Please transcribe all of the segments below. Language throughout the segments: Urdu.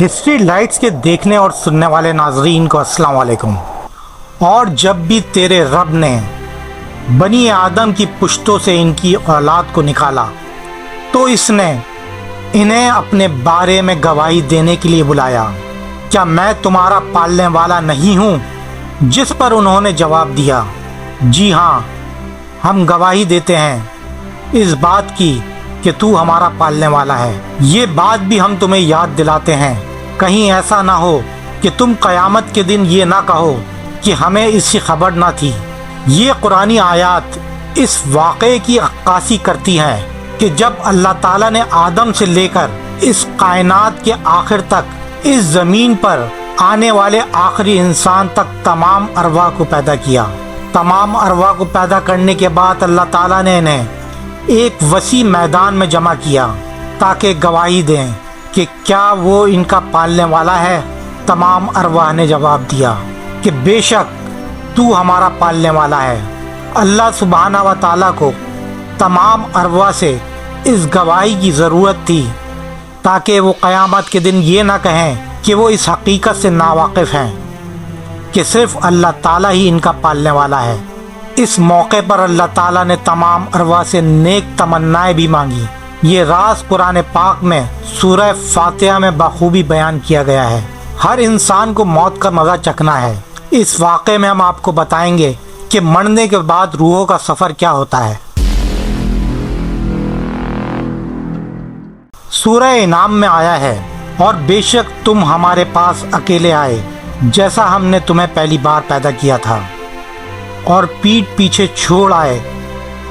ہسٹری لائٹس کے دیکھنے اور سننے والے ناظرین کو السلام علیکم۔ اور جب بھی تیرے رب نے بنی آدم کی پشتوں سے ان کی اولاد کو نکالا تو اس نے انہیں اپنے بارے میں گواہی دینے کے لیے بلایا، کیا میں تمہارا پالنے والا نہیں ہوں؟ جس پر انہوں نے جواب دیا، جی ہاں، ہم گواہی دیتے ہیں اس بات کی کہ تو ہمارا پالنے والا ہے۔ یہ بات بھی ہم تمہیں یاد دلاتے ہیں، کہیں ایسا نہ ہو کہ تم قیامت کے دن یہ نہ کہو کہ ہمیں اس کی خبر نہ تھی۔ یہ قرآنی آیات اس واقعے کی عکاسی کرتی ہیں کہ جب اللہ تعالیٰ نے آدم سے لے کر اس کائنات کے آخر تک اس زمین پر آنے والے آخری انسان تک تمام ارواح کو پیدا کیا۔ تمام ارواح کو پیدا کرنے کے بعد اللہ تعالیٰ نے انہیں ایک وسیع میدان میں جمع کیا تاکہ گواہی دیں کہ کیا وہ ان کا پالنے والا ہے۔ تمام ارواح نے جواب دیا کہ بے شک تو ہمارا پالنے والا ہے۔ اللہ سبحانہ و تعالیٰ کو تمام ارواح سے اس گواہی کی ضرورت تھی تاکہ وہ قیامت کے دن یہ نہ کہیں کہ وہ اس حقیقت سے ناواقف ہیں کہ صرف اللہ تعالیٰ ہی ان کا پالنے والا ہے۔ اس موقع پر اللہ تعالیٰ نے تمام ارواح سے نیک تمنائیں بھی مانگی۔ یہ راز قرآن پاک میں سورہ فاتحہ میں بخوبی بیان کیا گیا ہے۔ ہر انسان کو موت کا مزہ چکھنا ہے۔ اس واقعے میں ہم آپ کو بتائیں گے کہ مرنے کے بعد روحوں کا سفر کیا ہوتا ہے۔ سورہ انعام میں آیا ہے، اور بے شک تم ہمارے پاس اکیلے آئے جیسا ہم نے تمہیں پہلی بار پیدا کیا تھا، اور پیٹھ پیچھے چھوڑ آئے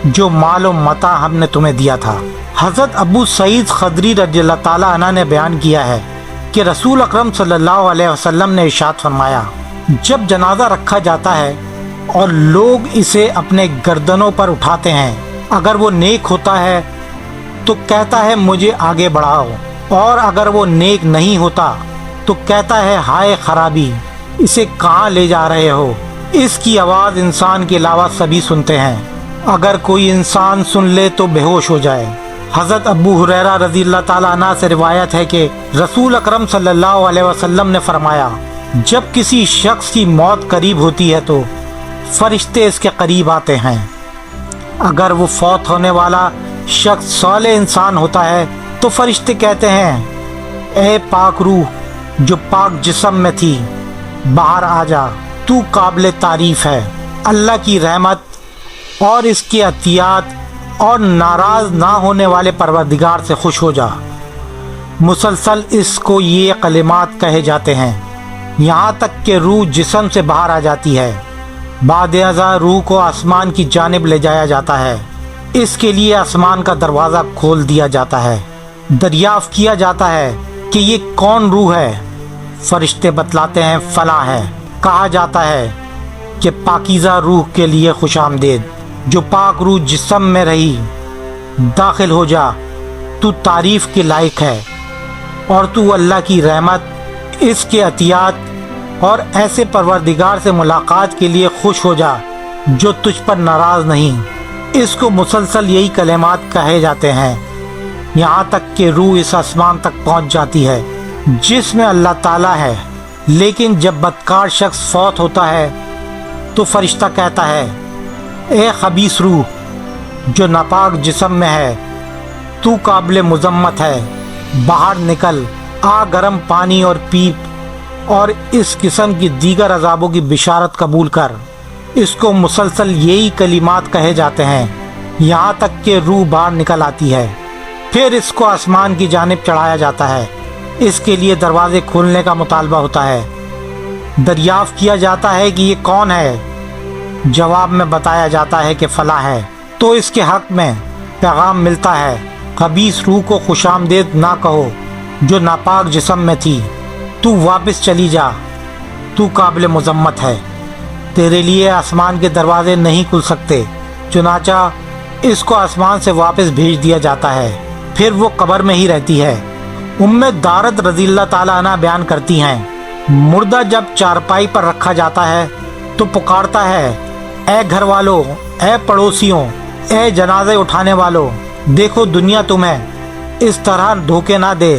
جو مال و متاع ہم نے تمہیں دیا تھا۔ حضرت ابو سعید خدری رضی اللہ تعالیٰ عنہ نے بیان کیا ہے کہ رسول اکرم صلی اللہ علیہ وسلم نے ارشاد فرمایا، جب جنازہ رکھا جاتا ہے اور لوگ اسے اپنے گردنوں پر اٹھاتے ہیں، اگر وہ نیک ہوتا ہے تو کہتا ہے مجھے آگے بڑھاؤ، اور اگر وہ نیک نہیں ہوتا تو کہتا ہے ہائے خرابی، اسے کہاں لے جا رہے ہو؟ اس کی آواز انسان کے علاوہ سبھی سنتے ہیں، اگر کوئی انسان سن لے تو بے ہوش ہو جائے۔ حضرت ابو ہریرہ رضی اللہ تعالیٰ عنہ سے روایت ہے کہ رسول اکرم صلی اللہ علیہ وسلم نے فرمایا، جب کسی شخص کی موت قریب ہوتی ہے تو فرشتے اس کے قریب آتے ہیں۔ اگر وہ فوت ہونے والا شخص صالح انسان ہوتا ہے تو فرشتے کہتے ہیں، اے پاک روح جو پاک جسم میں تھی، باہر آ جا، تو قابل تعریف ہے۔ اللہ کی رحمت اور اس کی عطیات اور ناراض نہ ہونے والے پروردگار سے خوش ہو جا۔ مسلسل اس کو یہ کلمات کہے جاتے ہیں یہاں تک کہ روح جسم سے باہر آ جاتی ہے۔ بعد ازاں روح کو آسمان کی جانب لے جایا جاتا ہے۔ اس کے لیے آسمان کا دروازہ کھول دیا جاتا ہے۔ دریافت کیا جاتا ہے کہ یہ کون روح ہے؟ فرشتے بتلاتے ہیں فلاں ہے۔ کہا جاتا ہے کہ پاکیزہ روح کے لیے خوش آمدید، جو پاک روح جسم میں رہی، داخل ہو جا، تو تعریف کے لائق ہے، اور تو اللہ کی رحمت، اس کے عطیات اور ایسے پروردگار سے ملاقات کے لیے خوش ہو جا جو تجھ پر ناراض نہیں۔ اس کو مسلسل یہی کلمات کہے جاتے ہیں یہاں تک کہ روح اس آسمان تک پہنچ جاتی ہے جس میں اللہ تعالیٰ ہے۔ لیکن جب بدکار شخص فوت ہوتا ہے تو فرشتہ کہتا ہے، اے خبیث روح جو ناپاک جسم میں ہے، تو قابل مذمت ہے، باہر نکل، آ گرم پانی اور پیپ اور اس قسم کی دیگر عذابوں کی بشارت قبول کر۔ اس کو مسلسل یہی کلمات کہے جاتے ہیں یہاں تک کہ روح باہر نکل آتی ہے۔ پھر اس کو آسمان کی جانب چڑھایا جاتا ہے۔ اس کے لیے دروازے کھولنے کا مطالبہ ہوتا ہے۔ دریافت کیا جاتا ہے کہ یہ کون ہے؟ جواب میں بتایا جاتا ہے کہ فلاں ہے۔ تو اس کے حق میں پیغام ملتا ہے، خبیث روح کو خوش آمدید نہ کہو جو ناپاک جسم میں تھی، تو واپس چلی جا، تو قابل مذمت ہے، تیرے لیے آسمان کے دروازے نہیں کھل سکتے۔ چنانچہ اس کو آسمان سے واپس بھیج دیا جاتا ہے۔ پھر وہ قبر میں ہی رہتی ہے۔ دارد رضی اللہ تعالیٰ عنہ بیان کرتی ہیں، مردہ جب چارپائی پر رکھا جاتا ہے تو پکارتا ہے، اے گھر والوں، اے پڑوسیوں، اے جنازے اٹھانے والوں، دیکھو دنیا تمہیں اس طرح دھوکے نہ دے